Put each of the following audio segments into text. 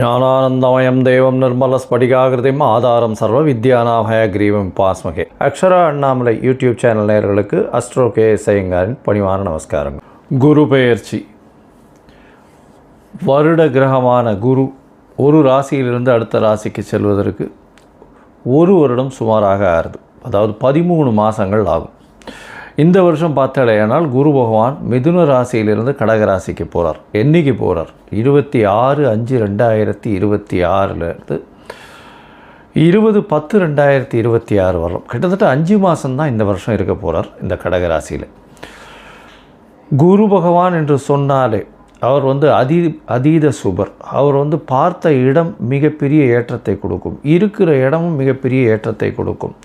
ஞானானந்தமயம் தேவம் நிர்மலஸ்படிகாகிருதிம் ஆதாரம் சர்வ வித்யானாமய கிரீவம் பாஸ்மகே. அக்ஷரா அண்ணாமலை யூடியூப் சேனல் நேயர்களுக்கு அஸ்ட்ரோ கே ஐயங்காரின் பணிவான நமஸ்காரங்கள். குரு பெயர்ச்சி. வருட கிரகமான குரு ஒரு ராசியிலிருந்து அடுத்த ராசிக்கு செல்வதற்கு ஒரு வருடம் சுமாராக ஆறுது. அதாவது 13 மாதங்கள் ஆகும். இந்த வருஷம் பார்த்தாலேயானால் குரு பகவான் மிதுன ராசியிலிருந்து கடக ராசிக்கு போகிறார். என்றைக்கு போகிறார்? 26/5/2026 20/10/2026 வரலாம். கிட்டத்தட்ட 5 மாதம்தான் இந்த வருஷம் இருக்க போகிறார் இந்த கடக ராசியில். குரு பகவான் என்று சொன்னாலே அவர் அதீத சுபர். அவர் பார்த்த இடம் மிகப்பெரிய ஏற்றத்தை கொடுக்கும், இருக்கிற இடமும் மிகப்பெரிய ஏற்றத்தை கொடுக்கும்.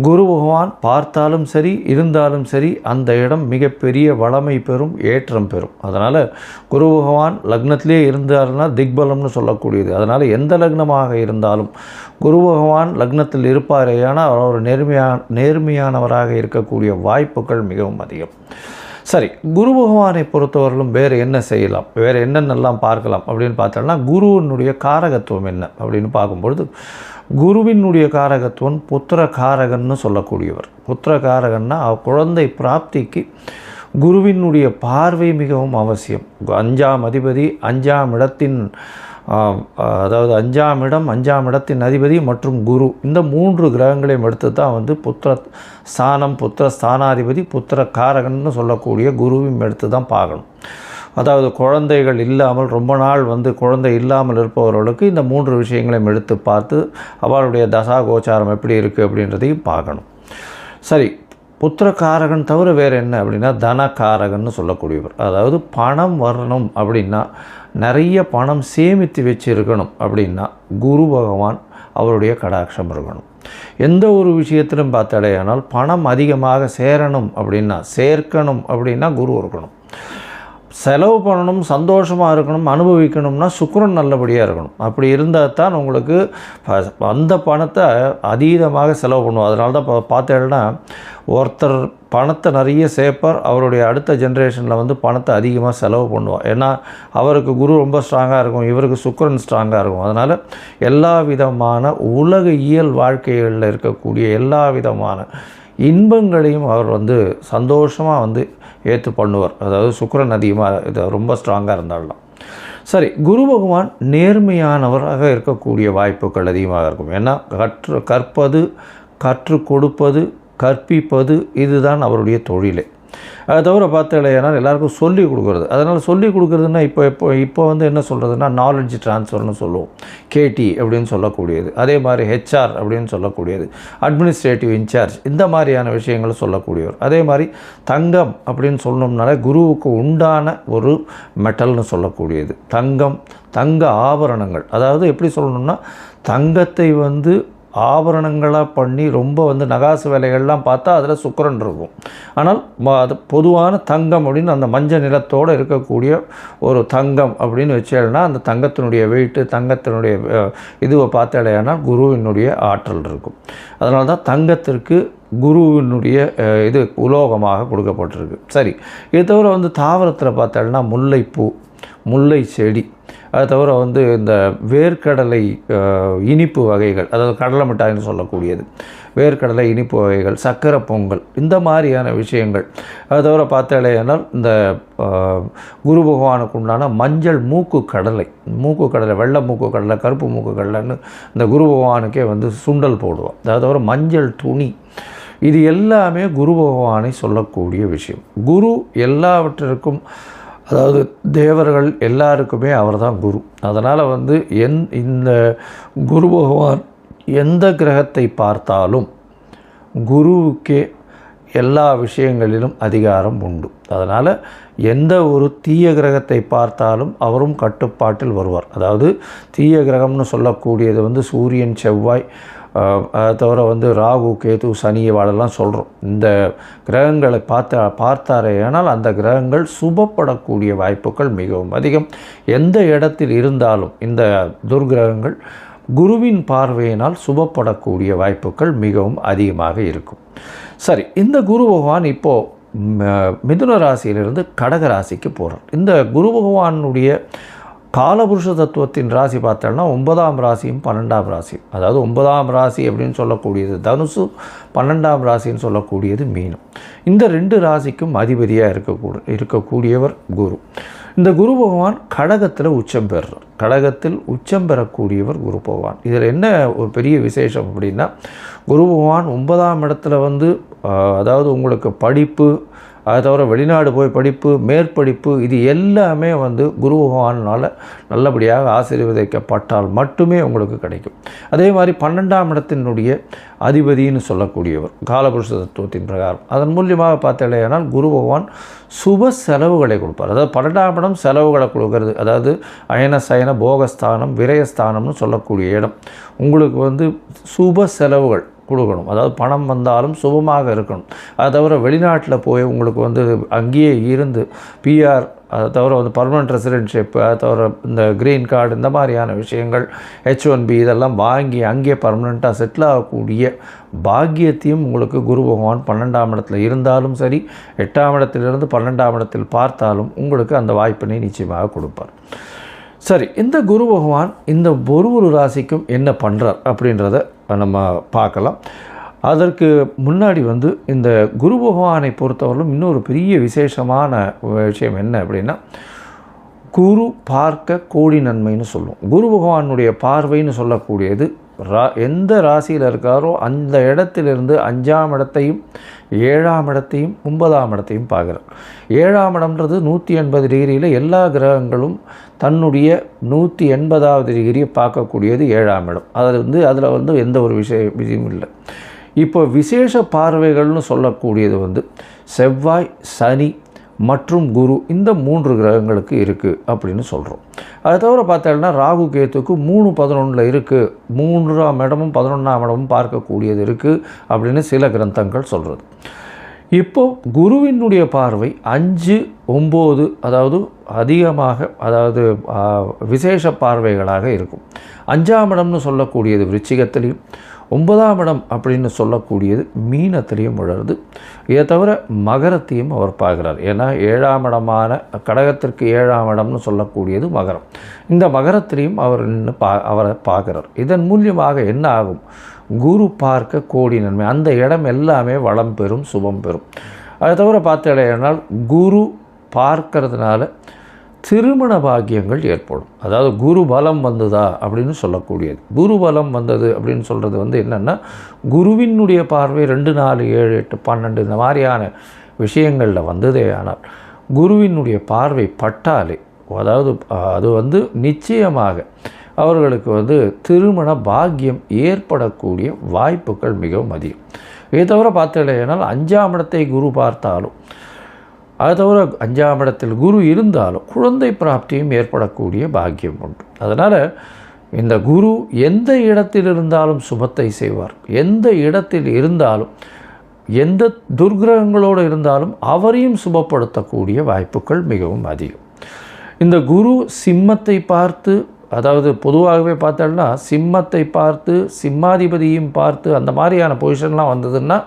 குரு பகவான் பார்த்தாலும் சரி இருந்தாலும் சரி அந்த இடம் மிகப்பெரிய வளமை பெறும், ஏற்றம் பெறும். அதனால் குரு பகவான் லக்னத்திலே இருந்தார்னா திக்பலம்னு சொல்லக்கூடியது. அதனால் எந்த லக்னமாக இருந்தாலும் குரு பகவான் லக்னத்தில் இருப்பாரேயானால் அவர் நேர்மையானவராக இருக்கக்கூடிய வாய்ப்புகள் மிகவும் அதிகம். சரி, குரு பகவானை பொறுத்தவரையிலும் வேறு என்ன செய்யலாம், வேறு என்னென்னலாம் பார்க்கலாம் அப்படின்னு பார்த்தோம்னா, குருவினுடைய காரகத்துவம் என்ன அப்படின்னு பார்க்கும்பொழுது, குருவினுடைய காரகத்துவம் புத்திர காரகன்னு சொல்லக்கூடியவர். புத்திர காரகன்னா குழந்தை பிராப்திக்கு குருவினுடைய பார்வை மிகவும் அவசியம். 5ஆம் அதிபதி 5ஆம் இடத்தின் அதாவது 5ஆம் இடம் 5ஆம் இடத்தின் அதிபதி மற்றும் குரு, இந்த 3 கிரகங்களையும் எடுத்து தான் புத்திர ஸ்தானம், புத்திர ஸ்தானாதிபதி, புத்திர காரகன்னு சொல்லக்கூடிய குருவையும் எடுத்து தான் பார்க்கணும். அதாவது குழந்தைகள் இல்லாமல் ரொம்ப நாள் குழந்தை இல்லாமல் இருப்பவர்களுக்கு இந்த 3 விஷயங்களையும் எடுத்து பார்த்து அவளுடைய தசா கோச்சாரம் எப்படி இருக்குது அப்படின்றதையும் பார்க்கணும். சரி, புத்திரக்காரகன் தவிர வேறு என்ன அப்படின்னா தனக்காரகன்னு சொல்லக்கூடியவர். அதாவது பணம் வரணும் அப்படின்னா, நிறைய பணம் சேமித்து வச்சுருக்கணும் அப்படின்னா குரு பகவான் அவருடைய கடாட்சம் இருக்கணும். எந்த ஒரு விஷயத்திலும் பார்த்தாலேயானால் பணம் அதிகமாக சேர்க்கணும் அப்படின்னா குரு இருக்கணும். செலவு பண்ணணும், சந்தோஷமாக இருக்கணும், அனுபவிக்கணும்னா சுக்கிரன் நல்லபடியாக இருக்கணும். அப்படி இருந்தால் தான் உங்களுக்கு அந்த பணத்தை அதீதமாக செலவு பண்ணுவோம். அதனால தான் பார்த்தேன்னா ஒருத்தர் பணத்தை நிறைய சேர்ப்பார், அவருடைய அடுத்த ஜென்ரேஷனில் பணத்தை அதிகமாக செலவு பண்ணுவார். ஏன்னா அவருக்கு குரு ரொம்ப ஸ்ட்ராங்காக இருக்கும், இவருக்கு சுக்கிரன் ஸ்ட்ராங்காக இருக்கும். அதனால் எல்லா விதமான உலக இயல் வாழ்க்கைகளில் இருக்கக்கூடிய எல்லா விதமான இன்பங்களையும் அவர் சந்தோஷமாக ஏற்று பண்ணுவார். அதாவது சுக்கிரன் அதிகமாக ரொம்ப ஸ்ட்ராங்காக இருந்தாலும். சரி, குரு பகவான் நேர்மையானவராக இருக்கக்கூடிய வாய்ப்புகள் அதிகமாக இருக்கும். ஏன்னா கற்பது, கற்றுக் கொடுப்பது, கற்பிப்பது இதுதான் அவருடைய தொழிலே. அதை தவிர பார்த்தாலேனா எல்லாருக்கும் சொல்லிக் கொடுக்குறது. அதனால் சொல்லிக் கொடுக்குறதுன்னா இப்போ என்ன சொல்கிறதுனா நாலேஜ் ட்ரான்ஸ்ஃபர்னு சொல்லுவோம், கேடி அப்படின்னு சொல்லக்கூடியது. அதே மாதிரி ஹெச்ஆர் அப்படின்னு சொல்லக்கூடியது, அட்மினிஸ்ட்ரேட்டிவ் இன்சார்ஜ், இந்த மாதிரியான விஷயங்களை சொல்லக்கூடியவர். அதே மாதிரி தங்கம் அப்படின்னு சொன்னோம்னாலே குருவுக்கு உண்டான ஒரு மெட்டல்னு சொல்லக்கூடியது தங்க ஆபரணங்கள். அதாவது எப்படி சொல்லணும்னா, தங்கத்தை ஆபரணங்களாக பண்ணி ரொம்ப நகாசு வேலைகள்லாம் பார்த்தா அதில் சுக்கிரன் இருக்கும். ஆனால் அது பொதுவான தங்கம் அப்படின்னு அந்த மஞ்சள் நிறத்தோடு இருக்கக்கூடிய ஒரு தங்கம் அப்படின்னு வச்சேன்னா அந்த தங்கத்தினுடைய வெயிட்டு, தங்கத்தினுடைய இதுவை பார்த்தாலேனால் குருவினுடைய ஆற்றல் இருக்கும். அதனால தான் தங்கத்திற்கு குருவினுடைய இது உலோகமாக கொடுக்கப்பட்டிருக்கு. சரி, இது தவிர தாவரத்தில் பார்த்தாலேனா முல்லைப்பூ, முல்லை செடி, அது தவிர இந்த வேர்க்கடலை இனிப்பு வகைகள், அதாவது கடலை மிட்டாய்னு சொல்லக்கூடியது, வேர்க்கடலை இனிப்பு வகைகள், சக்கரை பொங்கல், இந்த மாதிரியான விஷயங்கள். அது தவிர பார்த்தாலேனால் இந்த குரு பகவானுக்கு உண்டான மஞ்சள் மூக்கு கடலை, வெள்ளை மூக்கு கடலை, கருப்பு மூக்கு கடலைன்னு இந்த குரு பகவானுக்கே சுண்டல் போடுவோம். அது தவிர மஞ்சள் துணி, இது எல்லாமே குரு பகவானை சொல்லக்கூடிய விஷயம். குரு எல்லாவற்றிற்கும், அதாவது தேவர்கள் எல்லாருக்குமே அவர் தான் குரு. அதனால் இந்த குரு பகவான் எந்த கிரகத்தை பார்த்தாலும் குருவுக்கே எல்லா விஷயங்களிலும் அதிகாரம் உண்டு. அதனால் எந்த ஒரு தீய கிரகத்தை பார்த்தாலும் அவரும் கட்டுப்பாட்டில் வருவார். அதாவது தீய கிரகம்னு சொல்லக்கூடியது சூரியன், செவ்வாய், அதை தவிர ராகு, கேது, சனி வாழெல்லாம் சொல்கிறோம். இந்த கிரகங்களை பார்த்தாரேயானால் அந்த கிரகங்கள் சுபப்படக்கூடிய வாய்ப்புகள் மிகவும் அதிகம். எந்த இடத்தில் இருந்தாலும் இந்த துர்கிரகங்கள் குருவின் பார்வையினால் சுபப்படக்கூடிய வாய்ப்புகள் மிகவும் அதிகமாக இருக்கும். சரி, இந்த குரு பகவான் இப்போது மிதுன ராசியிலிருந்து கடக ராசிக்கு போகிறார். இந்த குரு பகவானுடைய காலபுருஷ தத்துவத்தின் ராசி பார்த்தோம்னா 9ஆம் ராசியும் 12ஆம் ராசியும், அதாவது 9ஆம் ராசி அப்படின்னு சொல்லக்கூடியது தனுசு, 12ஆம் ராசின்னு சொல்லக்கூடியது மீனம். இந்த 2 ராசிக்கும் அதிபதியாக இருக்கக்கூடியவர் குரு. இந்த குரு பகவான் கடகத்தில் உச்சம் பெறுறார். கடகத்தில் உச்சம் பெறக்கூடியவர் குரு பகவான். இதில் என்ன ஒரு பெரிய விசேஷம் அப்படின்னா, குரு பகவான் 9ஆம் இடத்துல அதாவது உங்களுக்கு படிப்பு, அதை தவிர வெளிநாடு போய் படிப்பு, மேற்படிப்பு, இது எல்லாமே குரு பகவானால் நல்லபடியாக ஆசீர்வதிக்கப்பட்டால் மட்டுமே உங்களுக்கு கிடைக்கும். அதே மாதிரி 12ஆம் இடத்தினுடைய அதிபதினு சொல்லக்கூடியவர் காலபுருஷ தத்துவத்தின் பிரகாரம், அதன் மூலியமாக பார்த்தேனால் குரு பகவான் சுப செலவுகளை கொடுப்பார். அதாவது 12ஆம் இடம் செலவுகளை கொடுக்கறது, அதாவது அயன சயன போகஸ்தானம் விரயஸ்தானம்னு சொல்லக்கூடிய இடம். உங்களுக்கு சுப செலவுகள் கொடுக்கணும், அதாவது பணம் வந்தாலும் சுபமாக இருக்கணும். அதை தவிர வெளிநாட்டில் போய் உங்களுக்கு அங்கேயே இருந்து பிஆர், அதை தவிர பர்மனெண்ட் ரெசிடென்ஷிப், அதை தவிர இந்த க்ரீன் கார்டு, இந்த மாதிரியான விஷயங்கள், H1B இதெல்லாம் வாங்கி அங்கேயே பர்மனெண்ட்டாக செட்டில் ஆகக்கூடிய பாக்கியத்தையும் உங்களுக்கு குரு பகவான் 12ஆம் இடத்துல இருந்தாலும் சரி, 8ஆம் இடத்திலிருந்து 12ஆம் இடத்தில் பார்த்தாலும் உங்களுக்கு அந்த வாய்ப்பினை நிச்சயமாக கொடுப்பார். சரி, இந்த குரு பகவான் இந்த ஒரு ராசிக்கும் என்ன பண்ணுறார் அப்படின்றத நம்ம பார்க்கலாம். அதற்கு முன்னாடி இந்த குரு பகவானை பொறுத்தவரையிலும் இன்னொரு பெரிய விசேஷமான விஷயம் என்ன அப்படின்னா, குரு பார்க்க கோடி நன்மைன்னு சொல்லுவோம். குரு பகவானுடைய பார்வைன்னு சொல்லக்கூடியது எந்த ராசியில் இருக்காரோ அந்த இடத்திலிருந்து 5ஆம் இடத்தையும் 7ஆம் இடத்தையும் 9ஆம் இடத்தையும் பார்க்குறார். 7ஆம் இடம்ன்றது 180 டிகிரியில் எல்லா கிரகங்களும் தன்னுடைய 180வது டிகிரியை பார்க்கக்கூடியது 7ஆம் இடம். அதில் எந்த ஒரு விஷயம் இல்லை. இப்போ விசேஷ பார்வைகள்னு சொல்லக்கூடியது செவ்வாய், சனி மற்றும் குரு, இந்த 3 கிரகங்களுக்கு இருக்குது அப்படின்னு சொல்கிறோம். அதை தவிர பார்த்தோம்னா ராகு கேத்துக்கு 3-11 இருக்குது, 3ஆம் இடமும் 11ஆம் இடமும் பார்க்கக்கூடியது இருக்குது அப்படின்னு சில கிரந்தங்கள் சொல்கிறது. இப்போது குருவினுடைய பார்வை 5-9, அதாவது அதிகமாக, அதாவது விசேஷ பார்வைகளாக இருக்கும். 5ஆம் இடம்னு சொல்லக்கூடியது விருச்சிகத்திலையும், 9ஆம் இடம் அப்படின்னு சொல்லக்கூடியது மீனத்திலையும் விழுறது. இதை தவிர மகரத்தையும் அவர் பார்க்குறார். ஏன்னா 7ஆம் இடமான கடகத்திற்கு 7ஆம் இடம்னு சொல்லக்கூடியது மகரம். இந்த மகரத்திலையும் அவர் அவரை பார்க்குறார். இதன் மூலியமாக என்ன ஆகும்? குரு பார்க்க கோடி நன்மை, அந்த இடம் எல்லாமே வளம் பெறும், சுபம் பெறும். அதை தவிர பார்த்தேனால் குரு பார்க்கறதுனால திருமண பாக்கியங்கள் ஏற்படும். அதாவது குரு பலம் வந்ததா அப்படின்னு சொல்லக்கூடியது. குரு பலம் வந்தது அப்படின்னு சொல்கிறது என்னென்னா, குருவினுடைய பார்வை 2, 4, 7, 8, 12 இந்த மாதிரியான விஷயங்களில் வந்ததே. ஆனால் குருவினுடைய பார்வை பட்டாலே, அதாவது அது நிச்சயமாக அவர்களுக்கு திருமண பாக்கியம் ஏற்படக்கூடிய வாய்ப்புகள் மிகவும் அதிகம். இதை தவிர பார்த்தேனால் 5ஆம் இடத்தை குரு பார்த்தாலும், அது தவிர 5ஆம் இடத்தில் குரு இருந்தாலும் குழந்தை பிராப்தியும் ஏற்படக்கூடிய பாக்கியம் உண்டு. அதனால் இந்த குரு எந்த இடத்தில் இருந்தாலும் சுபத்தை செய்வார். எந்த இடத்தில் இருந்தாலும், எந்த துர்கிரகங்களோடு இருந்தாலும் அவரையும் சுபப்படுத்தக்கூடிய வாய்ப்புகள் மிகவும் அதிகம். இந்த குரு சிம்மத்தை பார்த்து, அதாவது பொதுவாகவே பார்த்தோம்னா சிம்மத்தை பார்த்து, சிம்மாதிபதியும் பார்த்து, அந்த மாதிரியான பொசிஷன்லாம் வந்ததுன்னா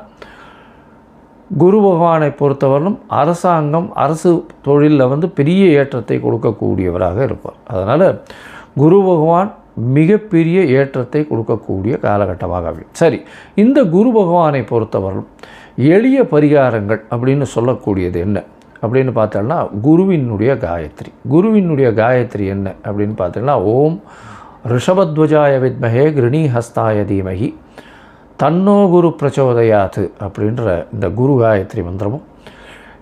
குரு பகவானை பொறுத்தவரையிலும் அரசாங்கம், அரசு தொழிலில் பெரிய ஏற்றத்தை கொடுக்கக்கூடியவராக இருப்பார். அதனால் குரு பகவான் மிகப்பெரிய ஏற்றத்தை கொடுக்கக்கூடிய காலகட்டமாக அமையும். சரி, இந்த குரு பகவானை பொறுத்தவரையிலும் எளிய பரிகாரங்கள் அப்படின்னு சொல்லக்கூடியது என்ன அப்படின்னு பார்த்தோம்னா, குருவினுடைய காயத்ரி. குருவினுடைய காயத்ரி என்ன அப்படின்னு பார்த்தோம்னா, ஓம் ரிஷபத்வஜாய வித்மஹே கிருணி ஹஸ்தாய தீமஹி தன்னோ குரு பிரச்சோதயாத்து அப்படின்ற இந்த குரு காயத்ரி மந்திரமும்,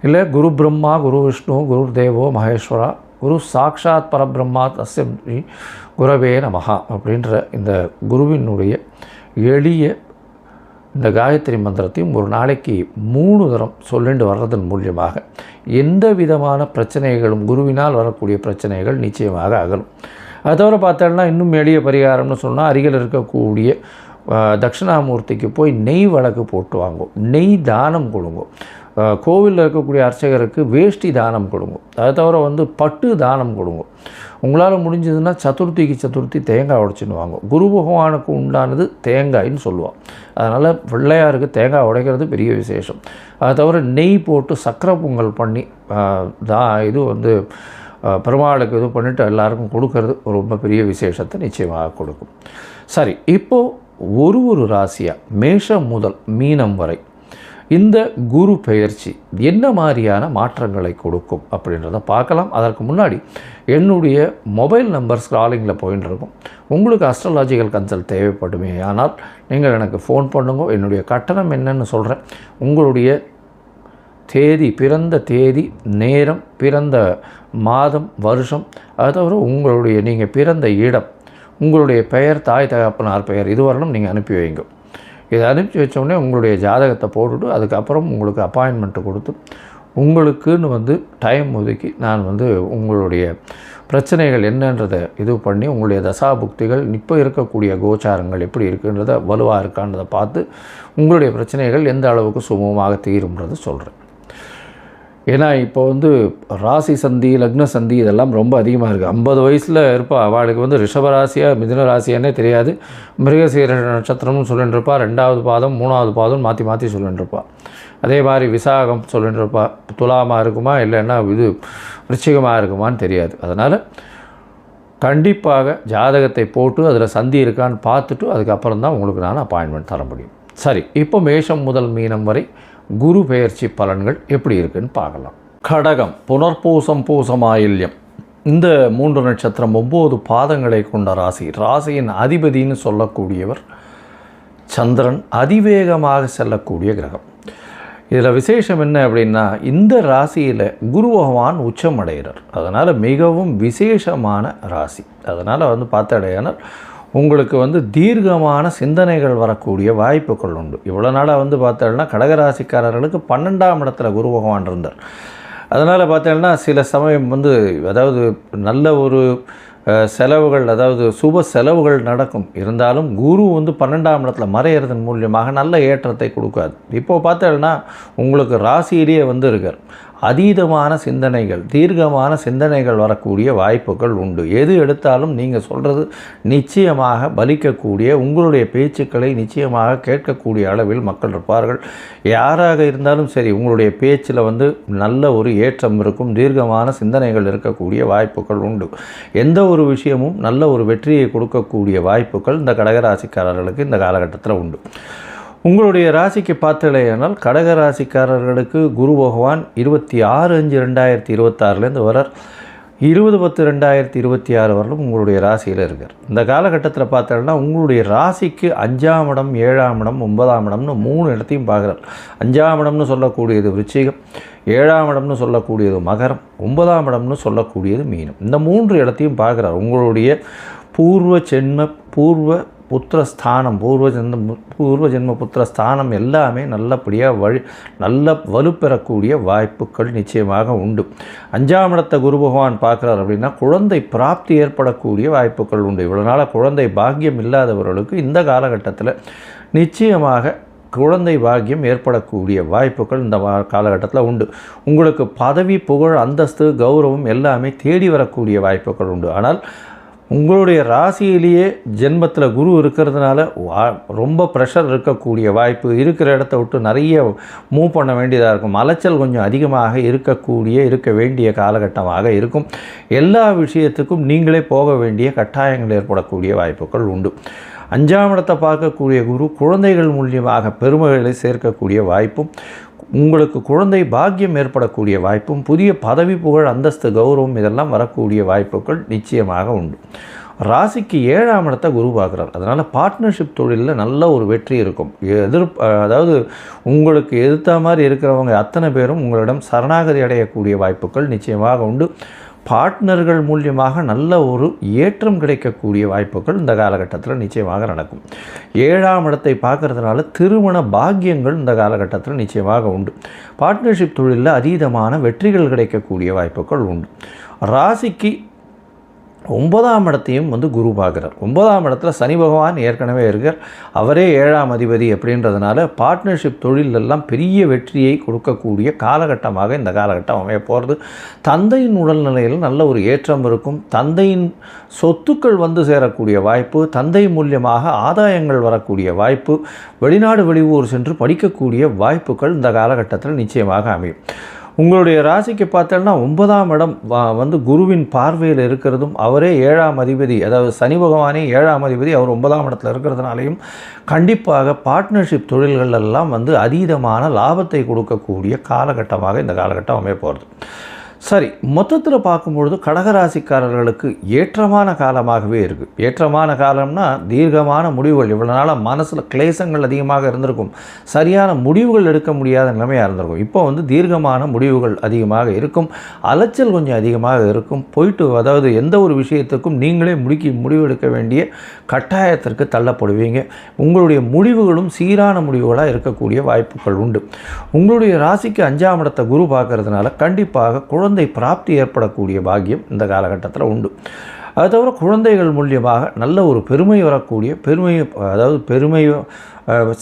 இல்லை குரு பிரம்மா குரு விஷ்ணு குரு தேவோ மகேஸ்வரா குரு சாக்ஷாத் பரபிரம்மா தஸ்ய குரவே நமஹா அப்படின்ற இந்த குருவினுடைய எளிய இந்த காயத்ரி மந்திரத்தையும் ஒரு நாளைக்கு 3 தரம் சொல்லிட்டு வர்றதன் மூலியமாக எந்த விதமான பிரச்சனைகளும், குருவினால் வரக்கூடிய பிரச்சனைகள் நிச்சயமாக அகலும். அதை தவிர பார்த்தோம்னா இன்னும் எளிய பரிகாரம்னு சொன்னால், அருகில் இருக்கக்கூடிய தட்சிணாமூர்த்திக்கு போய் நெய் வழக்கு போட்டு வாங்கும், நெய் தானம் கொடுங்க. கோவிலில் இருக்கக்கூடிய அர்ச்சகருக்கு வேஷ்டி தானம் கொடுங்க. அதை தவிர பட்டு தானம் கொடுங்க. உங்களால் முடிஞ்சதுன்னா சதுர்த்தி தேங்காய் உடைச்சின்னு வாங்க. குரு பகவானுக்கு உண்டானது தேங்காயின்னு சொல்லுவான். அதனால் பிள்ளையாருக்கு தேங்காய் உடைக்கிறது பெரிய விசேஷம். அதை தவிர நெய் போட்டு சக்கரை பொங்கல் பண்ணி இது பெருமாளுக்கு இது பண்ணிவிட்டு எல்லாருக்கும் கொடுக்கறது ரொம்ப பெரிய விசேஷத்தை நிச்சயமாக கொடுக்கும். சரி, இப்போது ஒரு ராசியாக மேஷம் முதல் மீனம் வரை இந்த குரு பெயர்ச்சி என்ன மாதிரியான மாற்றங்களை கொடுக்கும் அப்படின்றத பார்க்கலாம். அதற்கு முன்னாடி என்னுடைய மொபைல் நம்பர் ஸ்க்ராலிங்கில் போயின்னு இருக்கும். உங்களுக்கு அஸ்ட்ராலாஜிக்கல் கன்சல்ட் தேவைப்படுமே ஆனால் நீங்கள் எனக்கு ஃபோன் பண்ணுங்க. என்னுடைய கட்டணம் என்னன்னு சொல்கிறேன். உங்களுடைய தேதி, பிறந்த தேதி, நேரம், பிறந்த மாதம், வருஷம், அது தவிர உங்களுடைய நீங்கள் பிறந்த இடம், உங்களுடைய பெயர், தாய் தகப்பனார் பெயர், இதுவரையிலும் நீங்கள் அனுப்பி வைங்க. இதை அனுப்பி வச்சோடனே உங்களுடைய ஜாதகத்தை போட்டுவிட்டு அதுக்கப்புறம் உங்களுக்கு அப்பாயின்மெண்ட்டு கொடுத்து உங்களுக்குன்னு டைம் ஒதுக்கி நான் உங்களுடைய பிரச்சனைகள் என்னன்றதை இது பண்ணி உங்களுடைய தசாபுக்திகள் இப்போ இருக்கக்கூடிய கோச்சாரங்கள் எப்படி இருக்குன்றதை வலுவாக இருக்கான்றதை பார்த்து உங்களுடைய பிரச்சனைகள் எந்த அளவுக்கு சுமூகமாக தீரும்ன்றது சொல்கிறேன். ஏன்னா இப்போ ராசி சந்தி, லக்ன சந்தி இதெல்லாம் ரொம்ப அதிகமாக இருக்குது. 50 வயசில் இருப்பா, அவளுக்கு ரிஷபராசியாக மிதுன ராசியானே தெரியாது. மிருகசீர நட்சத்திரம்னு சொல்லிட்டு இருப்பா, 2வது பாதம் 3வது பாதம் மாற்றி மாற்றி சொல்லிட்டு இருப்பா. அதே மாதிரி விசாகம் சொல்லிட்டு இருப்பா. துலாமாக இருக்குமா இல்லைன்னா விருச்சிகமாக இருக்குமான்னு தெரியாது. அதனால் கண்டிப்பாக ஜாதகத்தை போட்டு அதில் சந்தி இருக்கான்னு பார்த்துட்டு அதுக்கப்புறம் தான் உங்களுக்கு நான் அப்பாயின்மெண்ட் தர முடியும். சரி, இப்போ மேஷம் முதல் மீனம் வரை குரு பெயர்ச்சி பலன்கள் எப்படி இருக்குன்னு பார்க்கலாம். கடகம், புனர்பூசம், பூசம், ஆயில்யம் இந்த 3 நட்சத்திரம் 9 பாதங்களை கொண்ட ராசி. ராசியின் அதிபதினு சொல்லக்கூடியவர் சந்திரன், அதிவேகமாக செல்லக்கூடிய கிரகம். இதில் விசேஷம் என்ன அப்படின்னா, இந்த ராசியில் குரு பகவான் உச்சம் அடைகிறார். அதனால் மிகவும் விசேஷமான ராசி. அதனால் பார்த்தடையானால் உங்களுக்கு தீர்க்கமான சிந்தனைகள் வரக்கூடிய வாய்ப்புகள் உண்டு. இவ்வளோ நாளாக பார்த்தோம்னா கடகராசிக்காரர்களுக்கு 12ஆம் இடத்துல குரு பகவான் இருந்தார். அதனால் பார்த்தோம்னா சில சமயம் அதாவது நல்ல ஒரு செலவுகள், அதாவது சுப செலவுகள் நடக்கும். இருந்தாலும் குரு 12ஆம் இடத்துல மறையிறதன் மூலியமாக நல்ல ஏற்றத்தை கொடுக்காது. இப்போது பார்த்தோம்னா உங்களுக்கு ராசியிலேயே இருக்கார். அதீதமான சிந்தனைகள், தீர்க்கமான சிந்தனைகள் வரக்கூடிய வாய்ப்புகள் உண்டு. எது எடுத்தாலும் நீங்கள் சொல்கிறது நிச்சயமாக பலிக்கக்கூடிய, உங்களுடைய பேச்சுக்களை நிச்சயமாக கேட்கக்கூடிய அளவில் மக்கள் இருப்பார்கள். யாராக இருந்தாலும் சரி, உங்களுடைய பேச்சில் நல்ல ஒரு ஏற்றம் இருக்கும். தீர்க்கமான சிந்தனைகள் இருக்கக்கூடிய வாய்ப்புகள் உண்டு. எந்த ஒரு விஷயமும் நல்ல ஒரு வெற்றியை கொடுக்கக்கூடிய வாய்ப்புகள் இந்த கடகராசிக்காரர்களுக்கு இந்த காலகட்டத்தில் உண்டு. உங்களுடைய ராசிக்கு பார்த்தலையானால் கடகராசிக்காரர்களுக்கு குரு பகவான் 26/5/2026 வரார். 20/10/2026 வரலும் உங்களுடைய ராசியில் இருக்கார். இந்த காலகட்டத்தில் பார்த்தோம்னா உங்களுடைய ராசிக்கு 5ஆம் இடம், 7ஆம் இடம், 9ஆம் இடம்னு 3 இடத்தையும் பார்க்குறார். 5ஆம் இடம்னு சொல்லக்கூடியது விருச்சிகம், 7ஆம் இடம்னு சொல்லக்கூடியது மகரம், 9ஆம் இடம்னு சொல்லக்கூடியது மீனம். இந்த 3 இடத்தையும் பார்க்குறார். உங்களுடைய பூர்வ புத்திரஸ்தானம், பூர்வ ஜென்ம புத்திரஸ்தானம் எல்லாமே நல்லபடியாக நல்ல வலுப்பெறக்கூடிய வாய்ப்புகள் நிச்சயமாக உண்டு. 5ஆம் இடத்தை குரு பகவான் பார்க்குறார் அப்படின்னா குழந்தை பிராப்தி ஏற்படக்கூடிய வாய்ப்புகள் உண்டு. இவ்வளோ நாளாக குழந்தை பாக்கியம் இல்லாதவர்களுக்கு இந்த காலகட்டத்தில் நிச்சயமாக குழந்தை பாக்கியம் ஏற்படக்கூடிய வாய்ப்புகள் இந்த காலகட்டத்தில் உண்டு. உங்களுக்கு பதவி, புகழ், அந்தஸ்து, கௌரவம் எல்லாமே தேடி வரக்கூடிய வாய்ப்புகள் உண்டு. ஆனால் உங்களுடைய ராசியிலேயே ஜென்மத்தில் குரு இருக்கிறதுனால ரொம்ப ப்ரெஷர் இருக்கக்கூடிய வாய்ப்பு, இருக்கிற இடத்த விட்டு நிறைய மூவ் பண்ண வேண்டியதாக இருக்கும். அலைச்சல் கொஞ்சம் அதிகமாக இருக்க வேண்டிய காலகட்டமாக இருக்கும். எல்லா விஷயத்துக்கும் நீங்களே போக வேண்டிய கட்டாயங்கள் ஏற்படக்கூடிய வாய்ப்புகள் உண்டு. 5ஆம் இடத்தை பார்க்கக்கூடிய குரு குழந்தைகள் மூலியமாக பெருமைகளை சேர்க்கக்கூடிய வாய்ப்பும், உங்களுக்கு குழந்தை பாக்கியம் ஏற்படக்கூடிய வாய்ப்பும், புதிய பதவி, புகழ், அந்தஸ்து, கௌரவம் இதெல்லாம் வரக்கூடிய வாய்ப்புகள் நிச்சயமாக உண்டு. ராசிக்கு 7ஆம் இடத்தை குரு பார்க்குறார். அதனால் பார்ட்னர்ஷிப் தொழிலில் நல்ல ஒரு வெற்றி இருக்கும். அதாவது உங்களுக்கு எதிர்த்த மாதிரி இருக்கிறவங்க அத்தனை பேரும் உங்களிடம் சரணாகதி அடையக்கூடிய வாய்ப்புகள் நிச்சயமாக உண்டு. பார்ட்னர்கள் மூலியமாக நல்ல ஒரு ஏற்றம் கிடைக்கக்கூடிய வாய்ப்புகள் இந்த காலகட்டத்தில் நிச்சயமாக நடக்கும். 7ஆம் இடத்தை பார்க்கறதுனால திருமண பாக்கியங்கள் இந்த காலகட்டத்தில் நிச்சயமாக உண்டு. பார்ட்னர்ஷிப் தொழிலில் அதீதமான வெற்றிகள் கிடைக்கக்கூடிய வாய்ப்புகள் உண்டு. ராசிக்கு 9ஆம் இடத்தையும் குரு பார்க்குறார். 9ஆம் இடத்துல சனி பகவான் ஏற்கனவே இருக்கார். அவரே 7ஆம் அதிபதி அப்படின்றதுனால பார்ட்னர்ஷிப் தொழிலெல்லாம் பெரிய வெற்றியை கொடுக்கக்கூடிய காலகட்டமாக இந்த காலகட்டம் அமைய போகிறது. தந்தையின் உடல்நிலையில் நல்ல ஒரு ஏற்றம் இருக்கும். தந்தையின் சொத்துக்கள் சேரக்கூடிய வாய்ப்பு, தந்தை மூலியமாக ஆதாயங்கள் வரக்கூடிய வாய்ப்பு, வெளிநாடு வெளியூர் சென்று படிக்கக்கூடிய வாய்ப்புகள் இந்த காலகட்டத்தில் நிச்சயமாக அமையும். உங்களுடைய ராசிக்கு பார்த்தோன்னா 9ஆம் இடம் வந்து குருவின் பார்வையில் இருக்கிறதும், அவரே 7ஆம் அதிபதி, அதாவது சனி பகவானே 7ஆம் அதிபதி, அவர் 9ஆம் இடத்துல இருக்கிறதுனாலையும் கண்டிப்பாக பார்ட்னர்ஷிப் தொழில்கள் எல்லாம் வந்து அதீதமான லாபத்தை கொடுக்கக்கூடிய காலகட்டமாக இந்த காலகட்டம் அமைய போகிறது. சரி, மொத்தத்தில் பார்க்கும்பொழுது கடகராசிக்காரர்களுக்கு ஏற்றமான காலமாகவே இருக்குது. ஏற்றமான காலம்னா தீர்க்கமான முடிவுகள். இவ்வளோ நாளாக மனசில் கிளேசங்கள் அதிகமாக இருந்திருக்கும், சரியான முடிவுகள் எடுக்க முடியாத நிலைமையாக இருந்திருக்கும். இப்போ வந்து தீர்க்கமான முடிவுகள் அதிகமாக இருக்கும், அலைச்சல் கொஞ்சம் அதிகமாக இருக்கும். அதாவது எந்த ஒரு விஷயத்துக்கும் நீங்களே முடிவெடுக்க வேண்டிய கட்டாயத்திற்கு தள்ளப்படுவீங்க. உங்களுடைய முடிவுகளும் சீரான முடிவுகளாக இருக்கக்கூடிய வாய்ப்புகள் உண்டு. உங்களுடைய ராசிக்கு 5ஆம் இடத்தை குரு பார்க்கறதுனால கண்டிப்பாக குழந்தை பிராப்தி ஏற்படக்கூடிய பாக்கியம் இந்த காலகட்டத்தில் உண்டு. அது தவிர குழந்தைகள் மூலியமாக நல்ல ஒரு பெருமை வரக்கூடிய பெருமை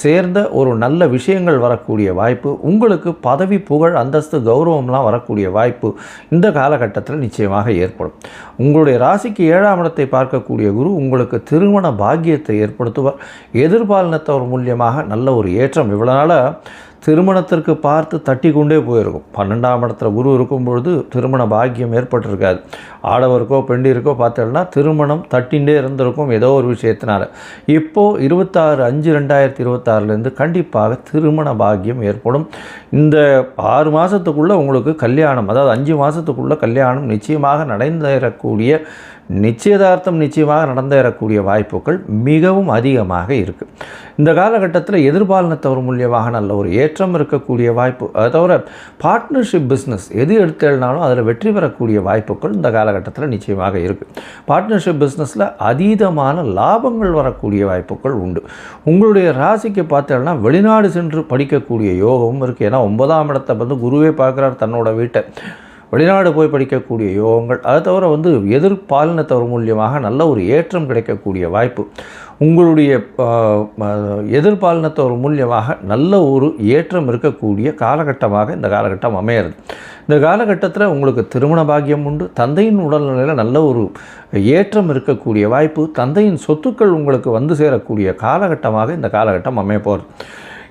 சேர்ந்த ஒரு நல்ல விஷயங்கள் வரக்கூடிய வாய்ப்பு, உங்களுக்கு பதவி புகழ் அந்தஸ்து கௌரவம்லாம் வரக்கூடிய வாய்ப்பு இந்த காலகட்டத்தில் நிச்சயமாக ஏற்படும். உங்களுடைய ராசிக்கு 7ஆம் இடத்தை பார்க்கக்கூடிய குரு உங்களுக்கு திருமண பாக்கியத்தை ஏற்படுத்துவார். எதிர்பாலினத்தவர் மூலியமாக நல்ல ஒரு ஏற்றம். இவ்வளோ நாளாக திருமணத்திற்கு பார்த்து தட்டி கொண்டே போயிருக்கும். 12ஆம் இடத்துல குரு இருக்கும் பொழுது திருமண பாக்கியம் ஏற்பட்டிருக்காது. ஆடவருக்கோ பெண்டிற்கோ பார்த்தோம்னா திருமணம் தட்டிகிட்டே இருந்திருக்கும் ஏதோ ஒரு விஷயத்தினால. இப்போது 26/5/2026 கண்டிப்பாக திருமண பாக்கியம் ஏற்படும். இந்த 6 மாதத்துக்குள்ளே உங்களுக்கு கல்யாணம், அதாவது 5 மாதத்துக்குள்ளே கல்யாணம் நிச்சயமாக நிச்சயதார்த்தம் நிச்சயமாக நடந்தேறக்கூடிய வாய்ப்புகள் மிகவும் அதிகமாக இருக்குது. இந்த காலகட்டத்தில் எதிர்பாலினத்தவர் மூலியமாக நல்ல ஒரு ஏற்றம் இருக்கக்கூடிய வாய்ப்பு. அதை தவிர பார்ட்னர்ஷிப் பிஸ்னஸ் எது எடுத்தேனாலும் அதில் வெற்றி பெறக்கூடிய வாய்ப்புகள் இந்த காலகட்டத்தில் நிச்சயமாக இருக்குது. பார்ட்னர்ஷிப் பிஸ்னஸில் அதீதமான லாபங்கள் வரக்கூடிய வாய்ப்புகள் உண்டு. உங்களுடைய ராசிக்கு பார்த்தோம்னா வெளிநாடு சென்று படிக்கக்கூடிய யோகமும் இருக்குது. ஏன்னா 9ஆம் இடத்தை வந்து குருவே பார்க்குறார் தன்னோட வீட்டை. வெளிநாடு போய் படிக்கக்கூடிய யோகங்கள், அதை தவிர வந்து எதிர்பாலினத்தவர் மூலியமாக நல்ல ஒரு ஏற்றம் கிடைக்கக்கூடிய வாய்ப்பு. உங்களுடைய எதிர்பாலினத்தவர் மூலியமாக நல்ல ஒரு ஏற்றம் இருக்கக்கூடிய காலகட்டமாக இந்த காலகட்டம் அமையிறது. இந்த காலகட்டத்தில் உங்களுக்கு திருமண பாக்கியம் உண்டு. தந்தையின் உடல்நிலையில் நல்ல ஒரு ஏற்றம் இருக்கக்கூடிய வாய்ப்பு. தந்தையின் சொத்துக்கள் உங்களுக்கு வந்து சேரக்கூடிய காலகட்டமாக இந்த காலகட்டம் அமைய போகிறது.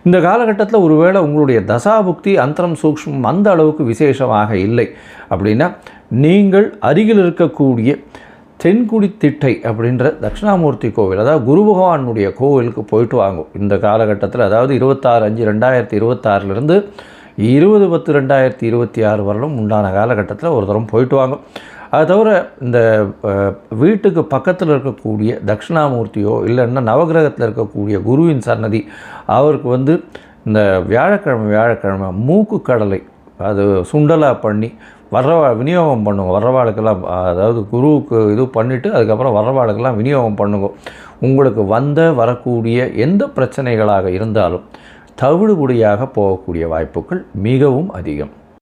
இந்த காலகட்டத்தில் ஒருவேளை உங்களுடைய தசாபுக்தி அந்தரம் சூக்ஷ்மம் அந்த அளவுக்கு விசேஷமாக இல்லை அப்படின்னா, நீங்கள் அருகில் இருக்கக்கூடிய தென்குடி திட்டை அப்படின்ற தட்சிணாமூர்த்தி கோவில், அதாவது குரு பகவானுடைய கோவிலுக்கு போயிட்டு வாங்கும். இந்த காலகட்டத்தில், அதாவது 26/5/2026 20/10/2026 வரலும் உண்டான காலகட்டத்தில் ஒரு தரம் போயிட்டு வாங்க. அது தவிர இந்த வீட்டுக்கு பக்கத்தில் இருக்கக்கூடிய தட்சிணாமூர்த்தியோ இல்லைன்னா நவகிரகத்தில் இருக்கக்கூடிய குருவின் சன்னதி, அவருக்கு வந்து இந்த வியாழக்கிழமை மூக்கு கடலை அது சுண்டலாக பண்ணி விநியோகம் பண்ணுங்க. வர்றவாளுக்கெல்லாம், அதாவது குருவுக்கு இது பண்ணிவிட்டு அதுக்கப்புறம் வர்றவாளுக்கெல்லாம் விநியோகம் பண்ணுங்க. உங்களுக்கு வரக்கூடிய எந்த பிரச்சனைகளாக இருந்தாலும் தவிடுபடியாக போகக்கூடிய வாய்ப்புகள் மிகவும் அதிகம்.